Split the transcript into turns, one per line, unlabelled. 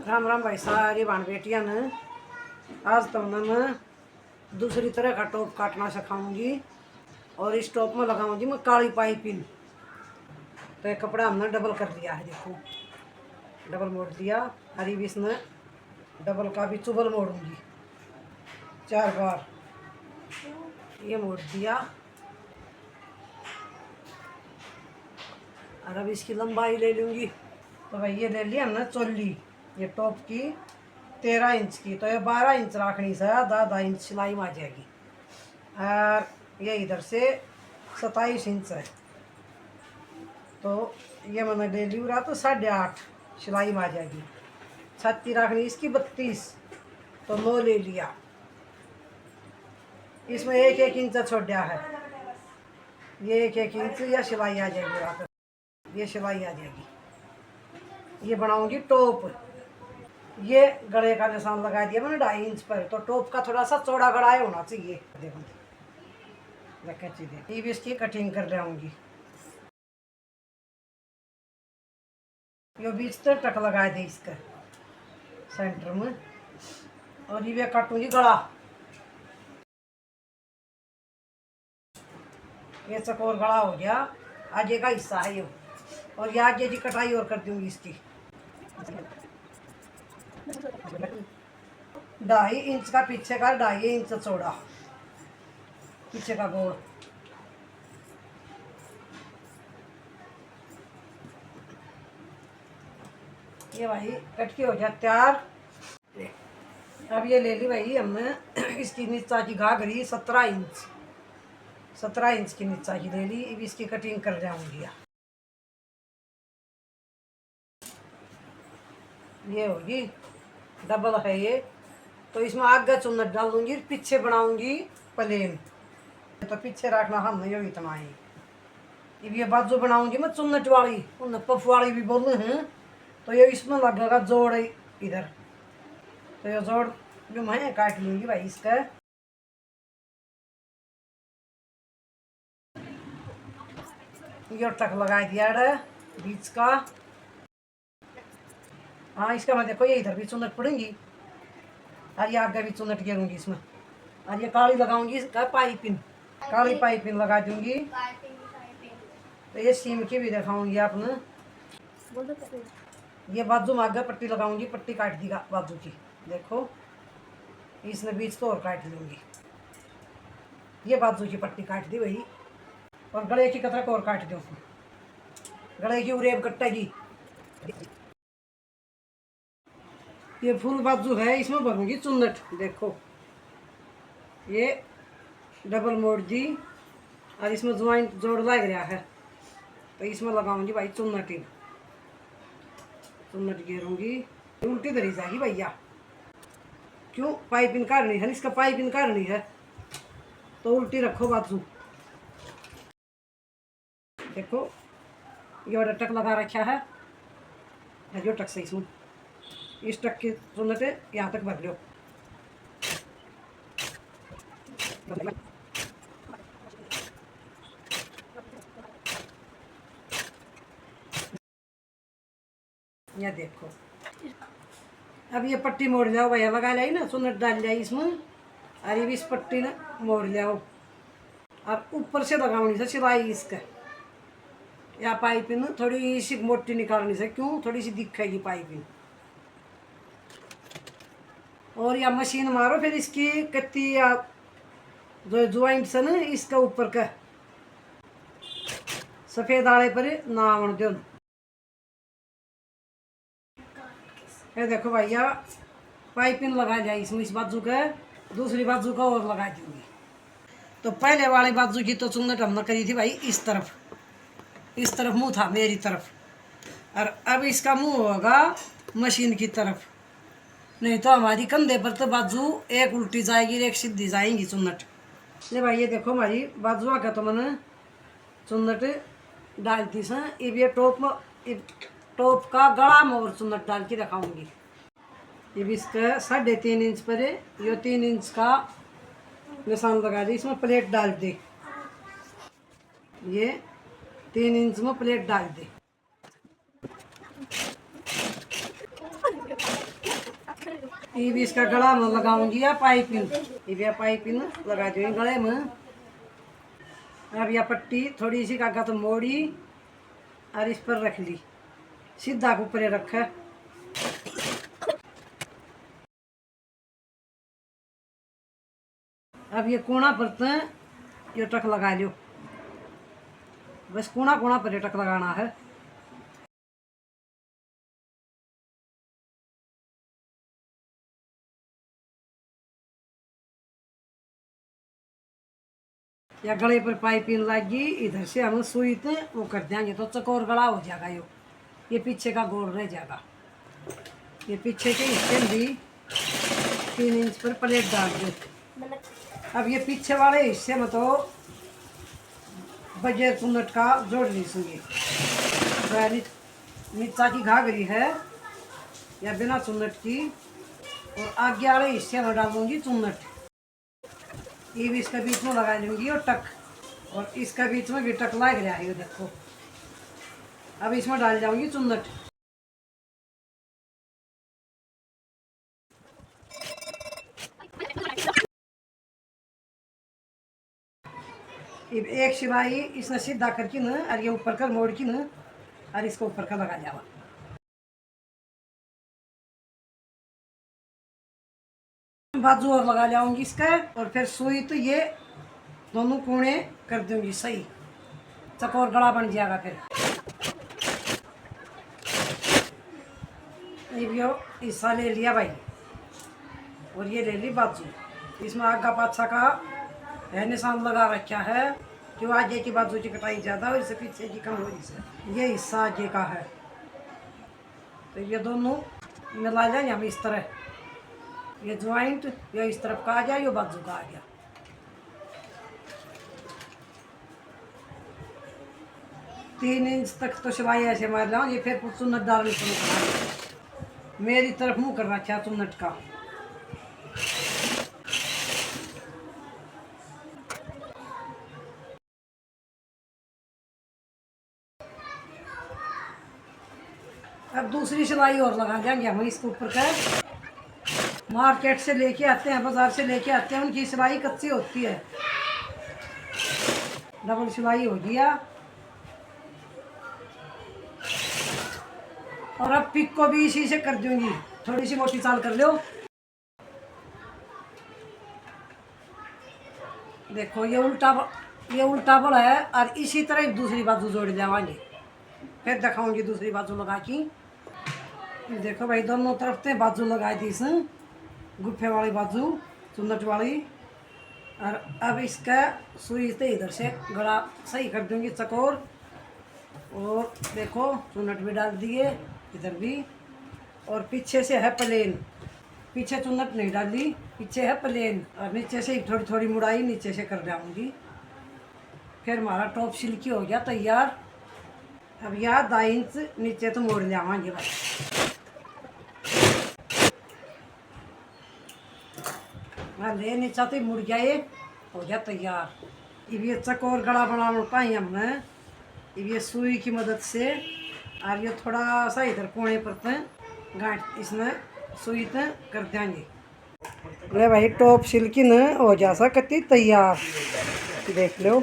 राम राम भाई सारी बहन बेटियां ने। आज तो मैं दूसरी तरह का टॉप काटना सिखाऊंगी और इस टॉप में लगाऊंगी मैं काली पाइपिंग। तो ये कपड़ा हमने डबल कर दिया है, देखो डबल मोड़ दिया। हरी भी इसमें डबल का भी चुबल मोड़ूंगी 4 बार, ये मोड़ दिया। और अब इसकी लंबाई ले लूँगी। तो भाई ये ले लिया हमने चोली, ये टॉप की 13 इंच की, तो ये 12 इंच रखनी से 10 इंच सिलाई में आ जाएगी। और ये इधर से 27 इंच है, तो ये मैंने ले ली रहा तो 8.5 सिलाई में आ जाएगी। छाती रखनी इसकी 32, तो 9 ले लिया। इसमें 1-1 इंच छोड़ दिया है, ये 1-1 इंच या सिलाई आ जाएगी रात, ये सिलाई आ जाएगी। ये बनाऊंगी टॉप। ये गले का निशान लगा दिया मैंने 2.5 इंच पर, तो टॉप का थोड़ा सा चौड़ा गड़ा होना चाहिए। देखो ये भी इसकी कटिंग कर लाऊंगी। ये बीच तक टक लगा दे इसका सेंटर में, और ये काटूंगी गला। ये चकोर गला हो गया, आगे का हिस्सा है ये, और ये आगे की कटाई और कर दूंगी इसकी। 2.5 इंच का पीछे का, 2.5 इंच चौड़ा पीछे का गोल। ये भाई कटकी हो गया तैयार। अब ये ले ली भाई हमने इसकी नीचा की घाघरी 17 इंच की नीचा की ले ली। अब इसकी कटिंग कर जाऊंगी। ये होगी डबल है ये, तो इसमें आगे चुन्नट डाल दूंगी, पीछे बनाऊंगी प्लेन। तो पीछे रखना हम नहीं हो इतना ही। अब ये बाजू बनाऊंगी मैं चुन्नट वाली, उन पफ वाली भी बोलूँ हैं, तो ये इसमें लगेगा जोड़ इधर। तो ये जोड़ जो मैं काट लूंगी भाई इसका। ये टक लगा दिया है बीच का। हाँ इसका मैं देखो ये इधर भी चुन्नट पड़ेंगी, और ये आगे भी चुन्नट गिरूंगी इसमें। और ये काली लगाऊंगी इसका पाइपिंग, काली पाइपिंग लगा दूंगी। तो ये सीम की भी दिखाऊंगी आपने। ये बाजू में आगे पट्टी लगाऊंगी, पट्टी काट दी बाजू की, देखो इसने बीच तो और काट लूंगी। ये बाजू की पट्टी काट दी वही, और गले की कतरक और काट दूँ, गले की उरेब कट्टेगी। ये फुल बाजू है, इसमें भरूंगी चुन्नट। देखो ये डबल मोड़ दी, और इसमें ज्वाइंट जोड़ लग रहा है, तो इसमें लगाऊंगी भाई चुन्नट। चुन्नट घेरूंगी, उल्टी धरी जाएगी भैया, क्यों पाइपिंग करनी है, इसका पाइपिंग करनी है तो उल्टी रखो बाजू। देखो ये टक लगा रखा है, जो टक से इसमें इस टक की चुन्नट यहाँ तक भर लो। ये देखो अब ये पट्टी मोड़ जाओ भैया, लगा लाई ना, चुन्नट डाल जाए इसमें, और ये भी इस पट्टी ने मोड़ जाओ, और ऊपर से लगानी से सिलाई इसका। या पाइपिंग थोड़ी सी मोटी निकालनी से, क्यों थोड़ी सी दिखेगी पाइपिंग। और या मशीन मारो फिर इसकी कत्ती या जो ज्वाइंट से ना इसका ऊपर का सफेद आड़े पर ना आवन दो। ये देखो भैया पाइपिंग लगा जाए इसमें, इस बाजू का, दूसरी बाजू का और लगा दूंगी। तो पहले वाली बाजू की तो चुन्नट हमने करी थी भाई इस तरफ मुंह था मेरी तरफ, और अब इसका मुंह होगा मशीन की तरफ। नहीं तो हमारी कंधे पर तो बाजू एक उल्टी जाएगी, एक सीधी जाएंगी चुन्नट। ये भाई ये देखो हमारी बाजू आकर तो मैंने चुन्नट डाल दी से। अब ये टॉप का गला में और चुन्नट डाल के रखाऊंगी। अब इसका 3.5 इंच पर ये 3 इंच का निशान लगा दी, इसमें प्लेट डाल दे। ये 3 इंच में प्लेट डाल दे। ये भी इसका गला में लगाऊंगी या पाइपिंग, ये भी पाइपिंग लगा दूंगी गले में। अब यह पट्टी थोड़ी सी काका तो मोड़ी और इस पर रख ली, सीधा ऊपर रखा। अब ये कोना पर ये टक लगा लो, बस कोना कोना पर टक लगाना है। या गले पर पाइपिंग लगी, इधर से हम सुई वो कर देंगे तो चकोर गला हो जाएगा। ये पीछे का गोल रह जाएगा। ये पीछे के हिस्से में भी 3 इंच पर प्लेट डाल दो। अब ये पीछे वाले हिस्से में तो बगैर चुन्नट का जोड़ ली सुई। नीचा की घाघरी है या बिना चुन्नट की, और आगे वाले हिस्से में डालूंगी चुन्नट। ये भी इसका बीच में लगा लूंगी और टक, और इसका बीच में भी टक लग रहा है। ये देखो, अब इसमें डाल जाऊंगी चुन्नट। एक सिलाई इसने सीधा करके न, और ये ऊपर का मोड़ की न, और इसको ऊपर का लगा जावा। बाजू और लगा जाऊंगी इसका, और फिर सुई तो ये दोनों कोने कर दूंगी सही, चकोर गला बन जाएगा। फिर ये भी हिस्सा ले लिया भाई, और ये ले ली बाजू। इसमें आगा पाछा का है निशान लगा रखा है, जो आगे की बाजू की कटाई ज़्यादा और इससे पीछे की कम हो रही है। ये हिस्सा आगे का है, तो ये दोनों मिला जाए हम इस तरह। ये ज्वाइंट ये इस तरफ का आ गया, ये बाजू का आ गया। तीन इंच तक तो सिलाई ऐसे मार लाऊं। ये फिर चुन्नट डालनी शुरू करा, मेरी तरफ मुँह कर रखा चुन्नट का। अब दूसरी सिलाई और लगा देंगे हम इसके ऊपर का। मार्केट से लेके आते हैं, बाजार से लेके आते हैं, उनकी सिलाई कच्ची होती है। डबल सिलाई हो गया, और अब पिक को भी इसी से कर दूंगी। थोड़ी सी मोटी चाल कर लो। देखो ये उल्टा बल है, और इसी तरह दूसरी बाजू जोड़ जावांगे। फिर दिखाऊंगी दूसरी बाजू लगा की। देखो भाई, दोनों तरफ से बाजू लगा दी इस गुफे वाली बाजू, चुन्नट वाली। और अब इसका सुई से इधर से गला सही कर दूंगी चकोर। और देखो चुन्नट भी डाल दिए इधर भी, और पीछे से है प्लेन। पीछे चुन्नट नहीं डाली, पीछे है प्लेन, और नीचे से थोड़ी थोड़ी मुड़ाई नीचे से कर जाऊंगी। फिर हमारा टॉप सिल्की हो गया तैयार। अब यह 2 इंच नीचे तो मोड़ जावांगे भाई। ले नीचा तो मुड़ गया, ये हो गया तैयार। ये चकोर गला बना पाई हमने ये सुई की मदद से। और ये थोड़ा सा इधर कोने पर गांठ इसमें सुई कर देंगे। ले भाई, टॉप सिल्की न हो जा सकती तैयार, देख लो।